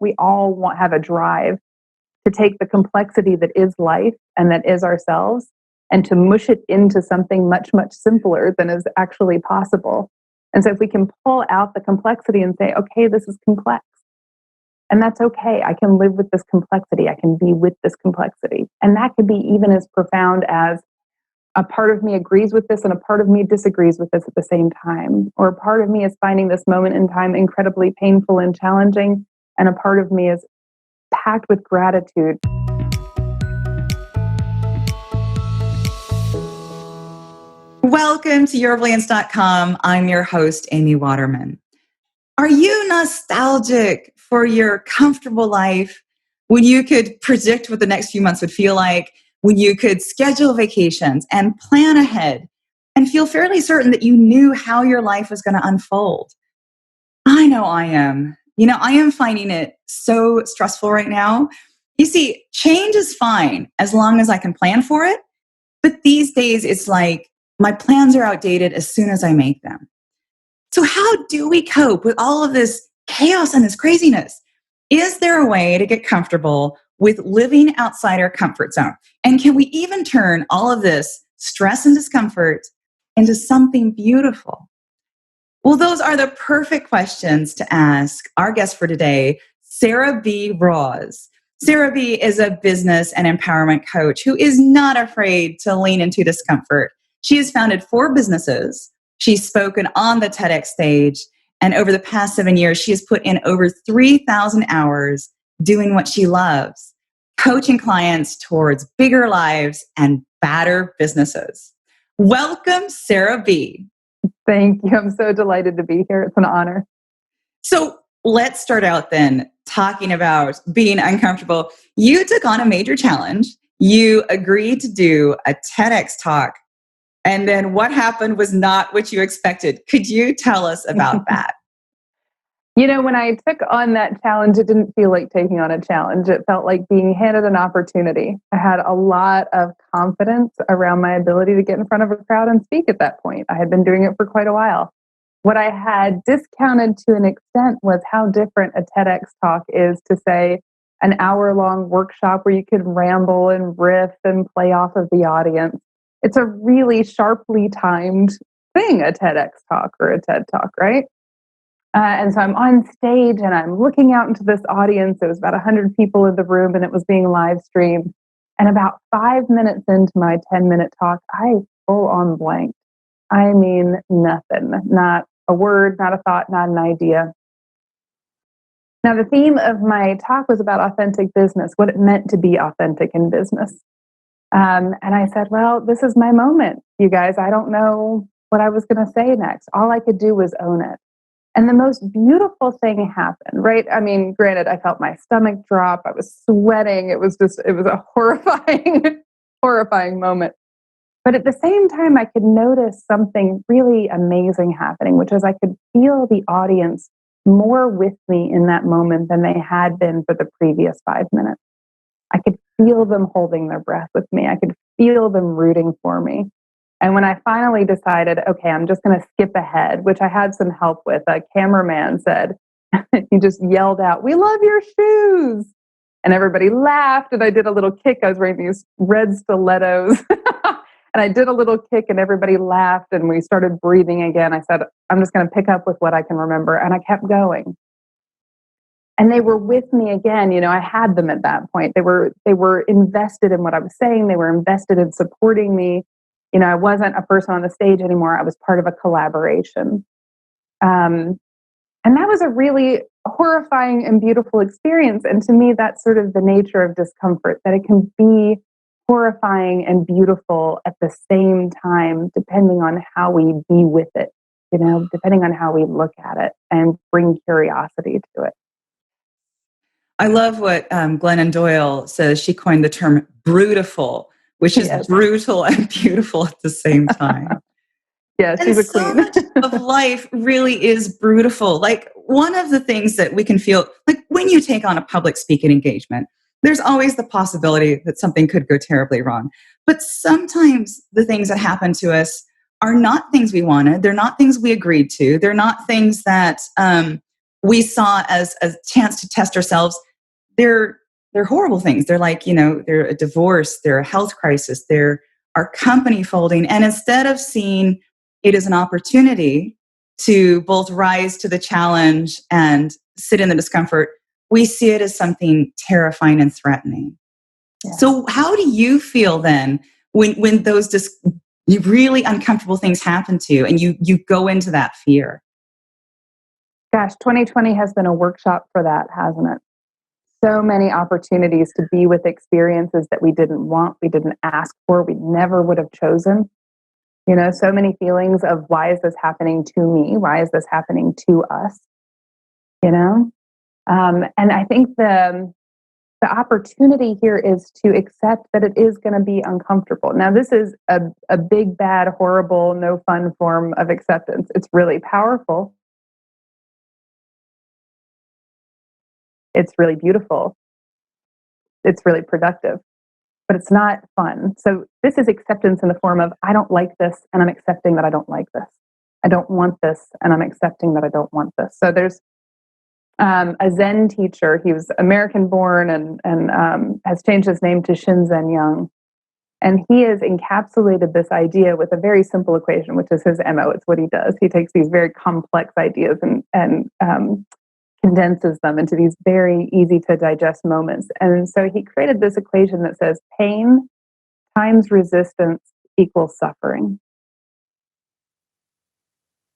We all have a drive to take the complexity that is life and that is ourselves and to mush it into something much, much simpler than is actually possible. And so if we can pull out the complexity and say, okay, this is complex, and that's okay. I can live with this complexity. I can be with this complexity. And that could be even as profound as a part of me agrees with this and a part of me disagrees with this at the same time. Or a part of me is finding this moment in time incredibly painful and challenging, and a part of me is packed with gratitude. Welcome to yourbrilliance.com. I'm your host, Amy Waterman. Are you nostalgic for your comfortable life when you could predict what the next few months would feel like, when you could schedule vacations and plan ahead and feel fairly certain that you knew how your life was going to unfold? I know I am. I am finding it so stressful right now. You see, change is fine as long as I can plan for it. But these days, it's like my plans are outdated as soon as I make them. So how do we cope with all of this chaos and this craziness? Is there a way to get comfortable with living outside our comfort zone? And can we even turn all of this stress and discomfort into something beautiful? Well, those are the perfect questions to ask our guest for today, Sarah B. Rawz. Sarah B. is a business and empowerment coach who is not afraid to lean into discomfort. She has founded 4 businesses. She's spoken on the TEDx stage. And over the past 7 years, she has put in over 3,000 hours doing what she loves, coaching clients towards bigger lives and badder businesses. Welcome, Sarah B. Thank you. I'm so delighted to be here. It's an honor. So let's start out then talking about being uncomfortable. You took on a major challenge. You agreed to do a TEDx talk. And then what happened was not what you expected. Could you tell us about that? When I took on that challenge, it didn't feel like taking on a challenge. It felt like being handed an opportunity. I had a lot of confidence around my ability to get in front of a crowd and speak at that point. I had been doing it for quite a while. What I had discounted to an extent was how different a TEDx talk is to, say, an hour-long workshop where you could ramble and riff and play off of the audience. It's a really sharply timed thing, a TEDx talk or a TED talk, right? And so I'm on stage and I'm looking out into this audience. There was about 100 people in the room and it was being live streamed. And about 5 minutes into my 10-minute talk, I full on blanked. I mean, nothing, not a word, not a thought, not an idea. Now, the theme of my talk was about authentic business, what it meant to be authentic in business. And I said, well, this is my moment, you guys. I don't know what I was going to say next. All I could do was own it. And the most beautiful thing happened, right? I mean, granted, I felt my stomach drop. I was sweating. It was a horrifying, horrifying moment. But at the same time, I could notice something really amazing happening, which is I could feel the audience more with me in that moment than they had been for the previous 5 minutes. I could feel them holding their breath with me. I could feel them rooting for me. And when I finally decided, okay, I'm just going to skip ahead, which I had some help with, a cameraman said, he just yelled out, "We love your shoes." And everybody laughed. And I did a little kick. I was wearing these red stilettos. And I did a little kick and everybody laughed and we started breathing again. I said, I'm just going to pick up with what I can remember. And I kept going. And they were with me again. I had them at that point. They were invested in what I was saying. They were invested in supporting me. I wasn't a person on the stage anymore. I was part of a collaboration. And that was a really horrifying and beautiful experience. And to me, that's sort of the nature of discomfort, that it can be horrifying and beautiful at the same time, depending on how we be with it, depending on how we look at it and bring curiosity to it. I love what Glennon Doyle says. She coined the term brutiful, which is brutal and beautiful at the same time. Yeah, she's a queen. So much of life really is brutal. Like, one of the things that we can feel, like when you take on a public speaking engagement, there's always the possibility that something could go terribly wrong. But sometimes the things that happen to us are not things we wanted. They're not things we agreed to. They're not things that we saw as a chance to test ourselves, they're horrible things. They're like, they're a divorce, they're a health crisis, they're our company folding. And instead of seeing it as an opportunity to both rise to the challenge and sit in the discomfort, we see it as something terrifying and threatening. Yeah. So how do you feel then when those really uncomfortable things happen to you and you go into that fear? Gosh, 2020 has been a workshop for that, hasn't it? So many opportunities to be with experiences that we didn't want, we didn't ask for, we never would have chosen. So many feelings of why is this happening to me? Why is this happening to us? And I think the opportunity here is to accept that it is going to be uncomfortable. Now, this is a big, bad, horrible, no fun form of acceptance. It's really powerful. It's really beautiful. It's really productive, but it's not fun. So this is acceptance in the form of, I don't like this, and I'm accepting that I don't like this. I don't want this, and I'm accepting that I don't want this. So there's a Zen teacher. He was American born and has changed his name to Shinzen Young. And he has encapsulated this idea with a very simple equation, which is his MO. It's what he does. He takes these very complex ideas and condenses them into these very easy to digest moments. And so he created this equation that says pain times resistance equals suffering.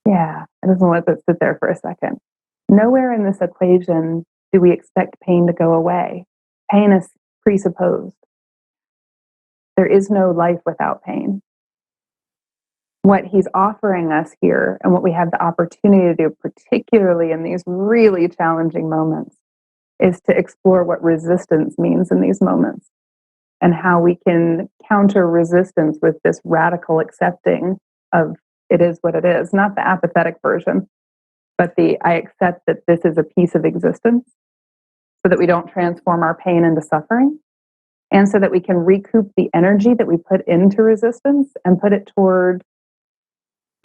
Yeah, I just want to let that sit there for a second. Nowhere in this equation do we expect pain to go away. Pain is presupposed. There is no life without pain. What he's offering us here and what we have the opportunity to do, particularly in these really challenging moments, is to explore what resistance means in these moments and how we can counter resistance with this radical accepting of it is what it is, not the apathetic version, but I accept that this is a piece of existence so that we don't transform our pain into suffering and so that we can recoup the energy that we put into resistance and put it toward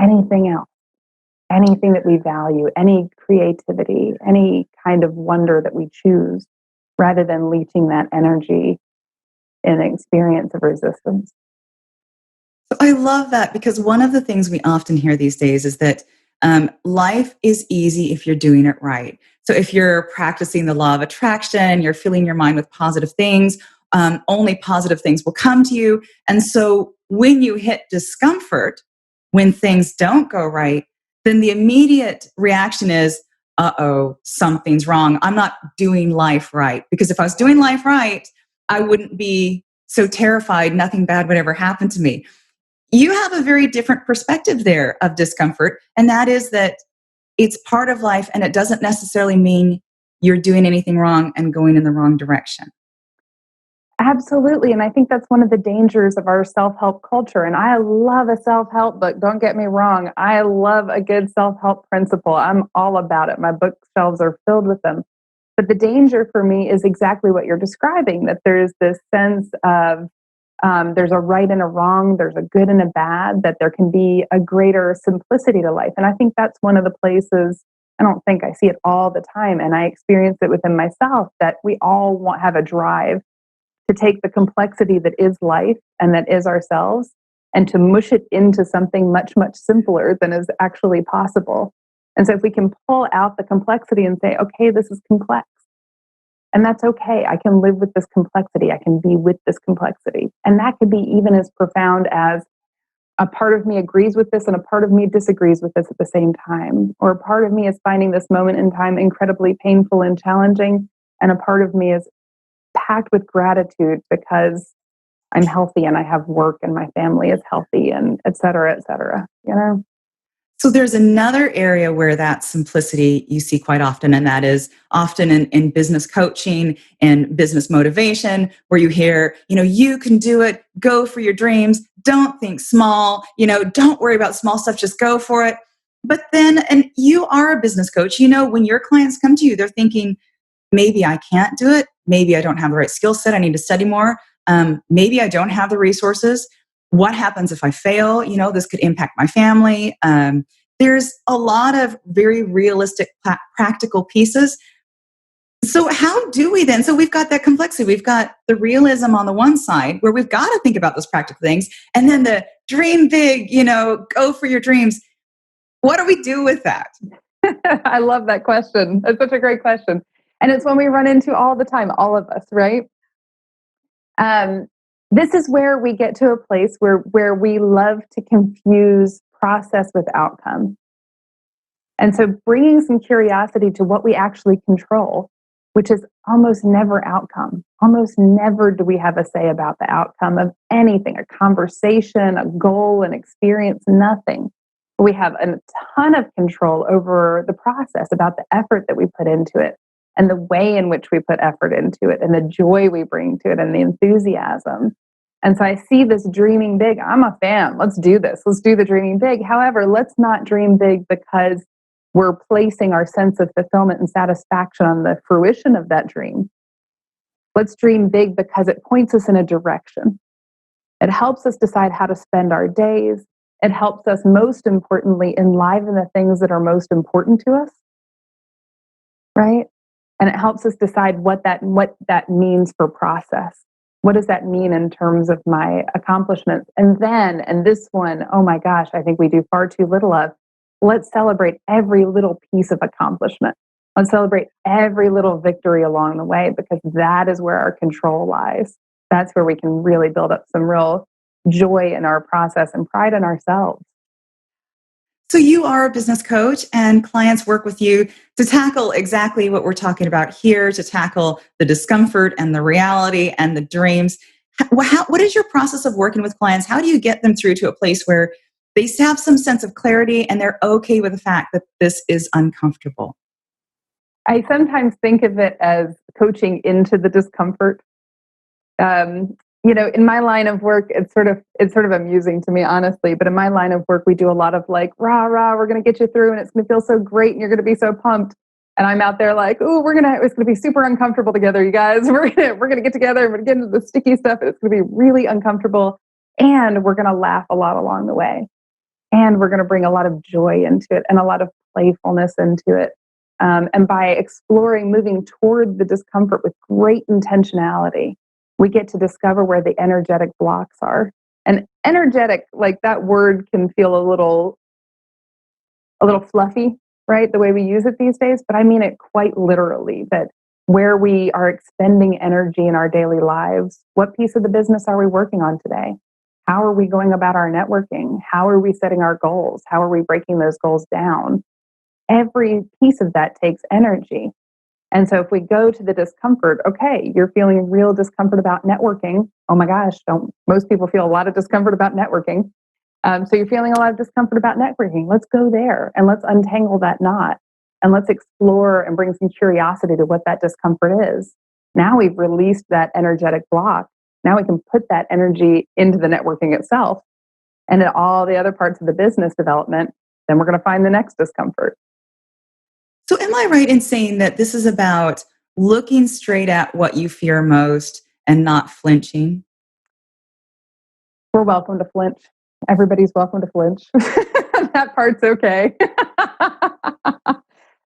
anything else, anything that we value, any creativity, any kind of wonder that we choose, rather than leeching that energy in an experience of resistance. So I love that, because one of the things we often hear these days is that life is easy if you're doing it right. So if you're practicing the law of attraction, you're filling your mind with positive things, only positive things will come to you. And so when you hit discomfort, when things don't go right, then the immediate reaction is, uh-oh, something's wrong. I'm not doing life right. Because if I was doing life right, I wouldn't be so terrified nothing bad would ever happen to me. You have a very different perspective there of discomfort, and that is that it's part of life and it doesn't necessarily mean you're doing anything wrong and going in the wrong direction. Absolutely. And I think that's one of the dangers of our self-help culture. And I love a self-help book. Don't get me wrong. I love a good self-help principle. I'm all about it. My bookshelves are filled with them. But the danger for me is exactly what you're describing, that there's this sense of there's a right and a wrong, there's a good and a bad, that there can be a greater simplicity to life. And I think that's one of the places, I don't think I see it all the time, and I experience it within myself, that we all have a drive to take the complexity that is life and that is ourselves and to mush it into something much, much simpler than is actually possible. And so if we can pull out the complexity and say, okay, this is complex, and that's okay. I can live with this complexity. I can be with this complexity. And that could be even as profound as a part of me agrees with this and a part of me disagrees with this at the same time. Or a part of me is finding this moment in time incredibly painful and challenging, and a part of me is packed with gratitude because I'm healthy and I have work and my family is healthy, and et cetera, you know? So there's another area where that simplicity you see quite often, and that is often in business coaching and business motivation, where you hear, you can do it, go for your dreams, don't think small, don't worry about small stuff, just go for it. But then, and you are a business coach, when your clients come to you, they're thinking, maybe I can't do it, maybe I don't have the right skill set, I need to study more, maybe I don't have the resources. What happens if I fail? This could impact my family. there's a lot of very realistic, practical pieces. So how do we then? So we've got that complexity. We've got the realism on the one side where we've got to think about those practical things. And then the dream big, go for your dreams. What do we do with that? I love that question. That's such a great question. And it's one we run into all the time, all of us, right? This is where we get to a place where we love to confuse process with outcome. And so bringing some curiosity to what we actually control, which is almost never outcome. Almost never do we have a say about the outcome of anything, a conversation, a goal, an experience, nothing. We have a ton of control over the process, about the effort that we put into it and the way in which we put effort into it and the joy we bring to it and the enthusiasm. And so I see this dreaming big. I'm a fan. Let's do this. Let's do the dreaming big. However, let's not dream big because we're placing our sense of fulfillment and satisfaction on the fruition of that dream. Let's dream big because it points us in a direction. It helps us decide how to spend our days. It helps us, most importantly, enliven the things that are most important to us, right? And it helps us decide what that means for process. What does that mean in terms of my accomplishments? And then, and this one, oh my gosh, I think we do far too little of, let's celebrate every little piece of accomplishment. Let's celebrate every little victory along the way, because that is where our control lies. That's where we can really build up some real joy in our process and pride in ourselves. So you are a business coach and clients work with you to tackle exactly what we're talking about here, to tackle the discomfort and the reality and the dreams. What is your process of working with clients? How do you get them through to a place where they have some sense of clarity and they're okay with the fact that this is uncomfortable? I sometimes think of it as coaching into the discomfort. In my line of work, it's sort of amusing to me, honestly. But in my line of work, we do a lot of like, rah, rah, we're going to get you through and it's going to feel so great and you're going to be so pumped. And I'm out there like, ooh, it's going to be super uncomfortable together, you guys. We're going to get together and we're going to get into the sticky stuff and it's going to be really uncomfortable. And we're going to laugh a lot along the way. And we're going to bring a lot of joy into it and a lot of playfulness into it. And by exploring, moving toward the discomfort with great intentionality, we get to discover where the energetic blocks are. And energetic, like that word can feel a little fluffy, right? The way we use it these days, but I mean it quite literally, that where we are expending energy in our daily lives, what piece of the business are we working on today? How are we going about our networking? How are we setting our goals? How are we breaking those goals down? Every piece of that takes energy. And so if we go to the discomfort, okay, you're feeling real discomfort about networking. Oh my gosh, most people feel a lot of discomfort about networking. So you're feeling a lot of discomfort about networking. Let's go there and let's untangle that knot and let's explore and bring some curiosity to what that discomfort is. Now we've released that energetic block. Now we can put that energy into the networking itself and in all the other parts of the business development. Then we're going to find the next discomfort. So am I right in saying that this is about looking straight at what you fear most and not flinching? We're welcome to flinch. Everybody's welcome to flinch. That part's okay. But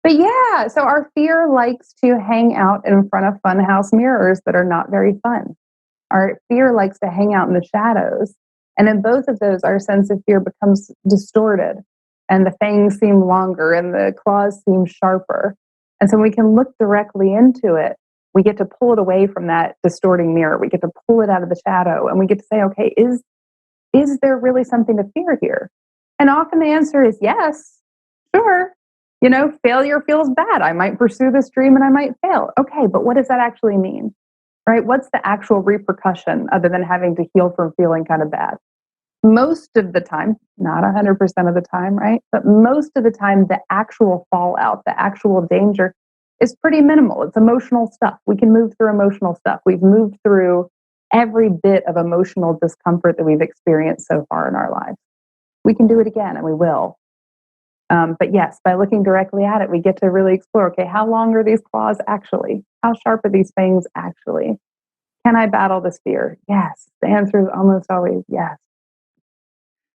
yeah, so our fear likes to hang out in front of funhouse mirrors that are not very fun. Our fear likes to hang out in the shadows. And in both of those, our sense of fear becomes distorted. And the fangs seem longer and the claws seem sharper. And so when we can look directly into it, we get to pull it away from that distorting mirror. We get to pull it out of the shadow and we get to say, okay, is there really something to fear here? And often the answer is yes, sure. Failure feels bad. I might pursue this dream and I might fail. Okay, but what does that actually mean? Right? What's the actual repercussion other than having to heal from feeling kind of bad? Most of the time, not 100% of the time, right? But most of the time, the actual fallout, the actual danger is pretty minimal. It's emotional stuff. We can move through emotional stuff. We've moved through every bit of emotional discomfort that we've experienced so far in our lives. We can do it again, and we will. But yes, by looking directly at it, we get to really explore, okay, how long are these claws actually? How sharp are these fangs actually? Can I battle this fear? Yes. The answer is almost always yes.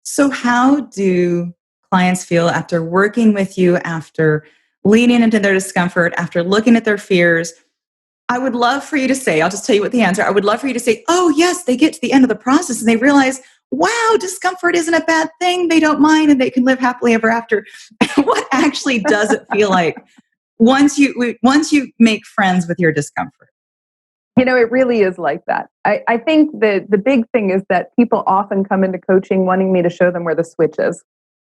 So how do clients feel after working with you, after leaning into their discomfort, after looking at their fears, I would love for you to say, I'll just tell you what the answer, I would love for you to say, oh, yes, they get to the end of the process and they realize, wow, discomfort isn't a bad thing. They don't mind and they can live happily ever after. What actually does it feel like once you make friends with your discomfort? It really is like that. I think the big thing is that people often come into coaching wanting me to show them where the switch is.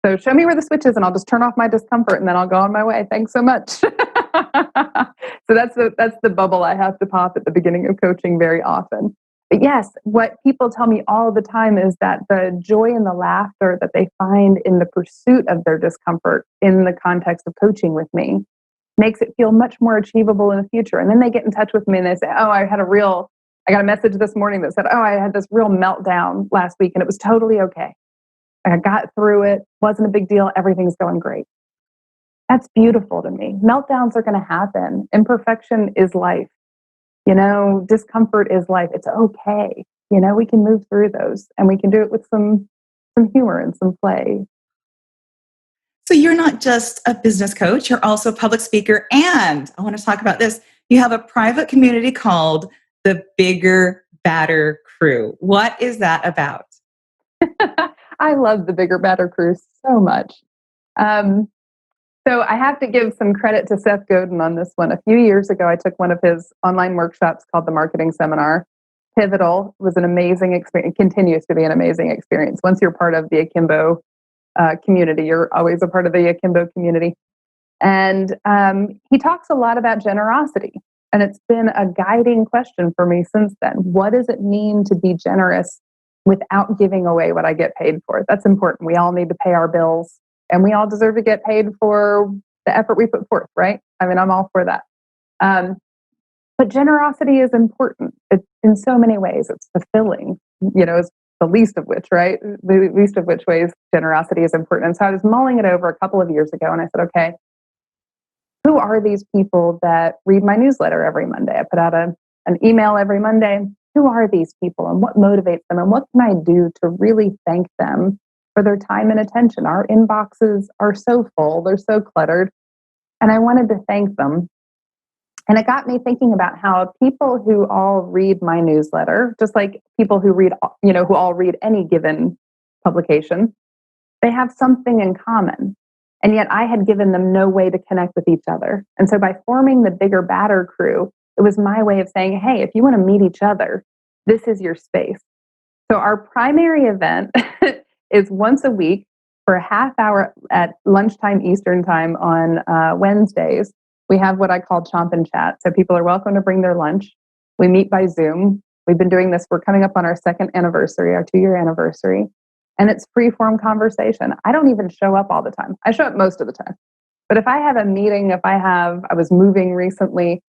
So show me where the switch is and I'll just turn off my discomfort and then I'll go on my way. Thanks so much. So that's the bubble I have to pop at the beginning of coaching very often. But yes, what people tell me all the time is that the joy and the laughter that they find in the pursuit of their discomfort in the context of coaching with me makes it feel much more achievable in the future. And then they get in touch with me and they say, oh, I got a message this morning that said, oh, I had this real meltdown last week and it was totally okay. I got through it. Wasn't a big deal. Everything's going great. That's beautiful to me. Meltdowns are going to happen. Imperfection is life. Discomfort is life. It's okay. We can move through those and we can do it with some humor and some play. So you're not just a business coach, you're also a public speaker. And I want to talk about this. You have a private community called the Bigger, Badder Crew. What is that about? I love the Bigger, Badder Crew so much. So I have to give some credit to Seth Godin on this one. A few years ago, I took one of his online workshops called the Marketing Seminar. Pivotal. Was an amazing experience. It continues to be an amazing experience. Once you're part of the Akimbo community, you're always a part of the Akimbo community. And he talks a lot about generosity. And it's been a guiding question for me since then. What does it mean to be generous without giving away what I get paid for? That's important. We all need to pay our bills. And we all deserve to get paid for the effort we put forth, right? I mean, I'm all for that. But generosity is important. It's in so many ways. It's fulfilling, is the least of which, right? The least of which ways generosity is important. And so I was mulling it over a couple of years ago and I said, okay, who are these people that read my newsletter every Monday? I put out an email every Monday. Who are these people and what motivates them? And what can I do to really thank them for their time and attention? Our inboxes are so full, they're so cluttered. And I wanted to thank them. And it got me thinking about how people who all read my newsletter, just like people who read, who all read any given publication, they have something in common. And yet I had given them no way to connect with each other. And so by forming the Bigger, Badder Crew, it was my way of saying, hey, if you want to meet each other, this is your space. So our primary event is once a week for a half hour at lunchtime Eastern time on Wednesdays. We have what I call Chomp and Chat. So people are welcome to bring their lunch. We meet by Zoom. We've been doing this. We're coming up on our second anniversary, our 2-year anniversary. And it's free-form conversation. I don't even show up all the time. I show up most of the time. But if I have a meeting, I was moving recently,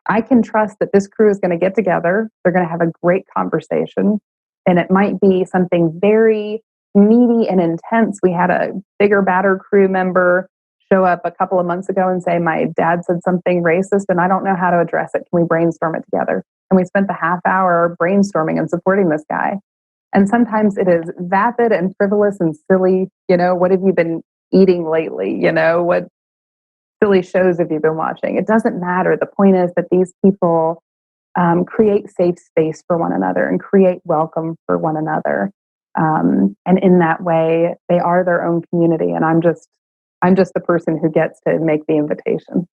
I can trust that this crew is going to get together. They're going to have a great conversation. And it might be something very meaty and intense. We had a Bigger, Badder Crew member show up a couple of months ago and say, my dad said something racist and I don't know how to address it. Can we brainstorm it together? And we spent the half hour brainstorming and supporting this guy. And sometimes it is vapid and frivolous and silly. What have you been eating lately? What silly shows have you been watching? It doesn't matter. The point is that these people create safe space for one another and create welcome for one another. And in that way, they are their own community. And I'm just the person who gets to make the invitation.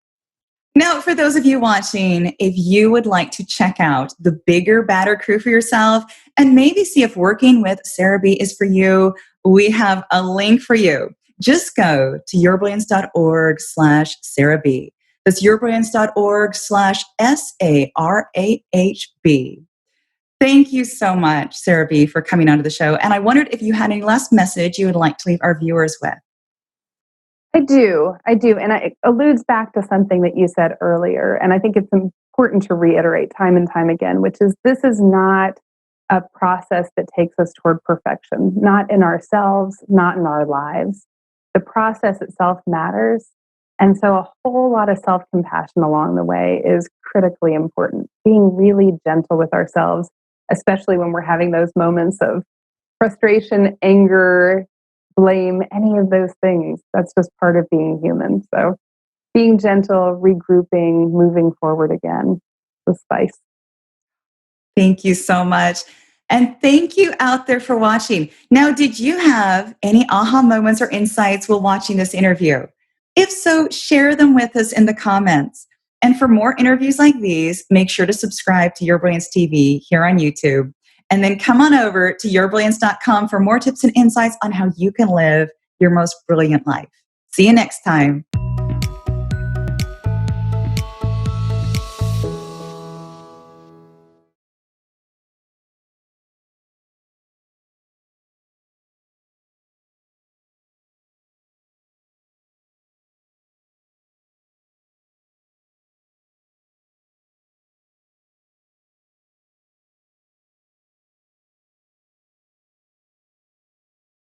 Now, for those of you watching, if you would like to check out the Bigger, Badder Crew for yourself and maybe see if working with Sarah B is for you, we have a link for you. Just go to yourbrilliance.org/Sarah B. That's yourbrilliance.org/SARAHB. Thank you so much, Sarah B, for coming onto the show. And I wondered if you had any last message you would like to leave our viewers with. I do. And it alludes back to something that you said earlier. And I think it's important to reiterate time and time again, which is this is not a process that takes us toward perfection, not in ourselves, not in our lives. The process itself matters. And so a whole lot of self-compassion along the way is critically important. Being really gentle with ourselves, especially when we're having those moments of frustration, anger, blame, any of those things. That's just part of being human. So being gentle, regrouping, moving forward again, the spice. Thank you so much. And thank you out there for watching. Now, did you have any aha moments or insights while watching this interview? If so, share them with us in the comments. And for more interviews like these, make sure to subscribe to Your Brilliance TV here on YouTube. And then come on over to yourbrilliance.com for more tips and insights on how you can live your most brilliant life. See you next time.